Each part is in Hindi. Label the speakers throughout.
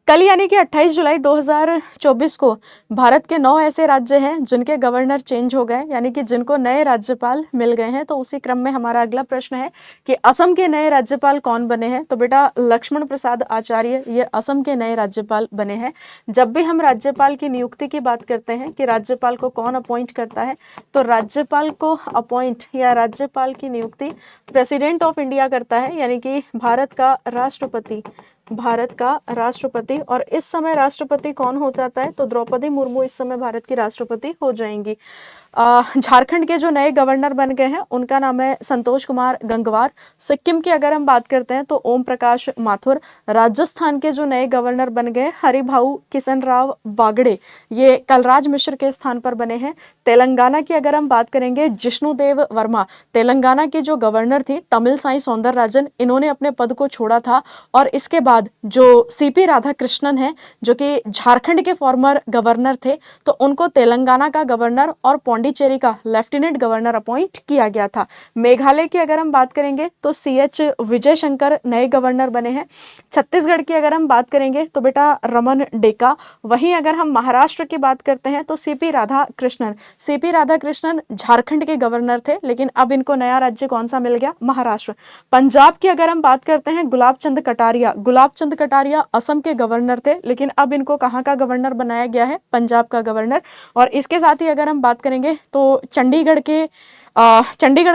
Speaker 1: कल यानी कि 28 जुलाई 2024 को भारत के 9 ऐसे राज्य हैं जिनके गवर्नर चेंज हो गए, यानी कि जिनको नए राज्यपाल मिल गए हैं। तो उसी क्रम में हमारा अगला प्रश्न है कि असम के नए राज्यपाल कौन बने हैं। तो बेटा लक्ष्मण प्रसाद आचार्य ये असम के नए राज्यपाल बने हैं। जब भी हम राज्यपाल की नियुक्ति की बात करते हैं कि राज्यपाल को कौन अपॉइंट करता है, तो राज्यपाल को अपॉइंट या राज्यपाल की नियुक्ति प्रेसिडेंट ऑफ इंडिया करता है, यानी कि भारत का राष्ट्रपति। और इस समय राष्ट्रपति कौन हो जाता है, तो द्रौपदी मुर्मू इस समय भारत की राष्ट्रपति हो जाएंगी। झारखंड के जो नए गवर्नर बन गए हैं उनका नाम है संतोष कुमार गंगवार। सिक्किम की अगर हम बात करते हैं तो ओम प्रकाश माथुर। राजस्थान के जो नए गवर्नर बन गए हरिभाऊ किशन राव बागड़े, ये कलराज मिश्र के स्थान पर बने हैं। तेलंगाना की अगर हम बात करेंगे जिष्णुदेव वर्मा, तेलंगाना के जो गवर्नर थे तमिलसाई सौंदरराजन, इन्होंने अपने पद को छोड़ा था। और इसके बाद जो सीपी राधाकृष्णन है जो कि झारखंड के फॉर्मर गवर्नर थे, तो उनको तेलंगाना का गवर्नर और पौंडीचेरी का लेफ्टिनेंट गवर्नर अपॉइंट किया गया था। मेघालय की अगर हम बात करेंगे तो CH विजय शंकर नए गवर्नर बने हैं। छत्तीसगढ़ की अगर हम बात करेंगे तो बेटा रमन डेका। वहीं अगर हम महाराष्ट्र की बात करते हैं तो सीपी राधाकृष्णन झारखंड के गवर्नर थे, लेकिन अब इनको नया राज्य कौन सा मिल गया, महाराष्ट्र। पंजाब की अगर हम बात करते हैं गुलाब चंद कटारिया असम के गवर्नर थे, लेकिन अब इनको कहाँ का गवर्नर बनाया गया है, पंजाब का गवर्नर। और इसके साथ ही अगर हम बात करेंगे तो चंडीगढ़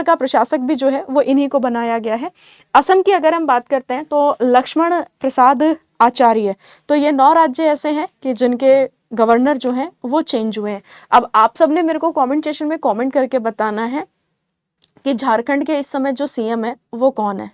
Speaker 1: का प्रशासक भी जो है वो इन्हीं को बनाया गया है। असम की अगर हम बात करते हैं तो लक्ष्मण प्रसाद आचार्य। तो ये 9 राज्य ऐसे हैं कि जिनके गवर्नर जो हैं वो चेंज हुए हैं। अब आप सबने मेरे को कमेंट सेक्शन में कमेंट करके बताना है कि झारखंड के इस समय जो CM है वो कौन है।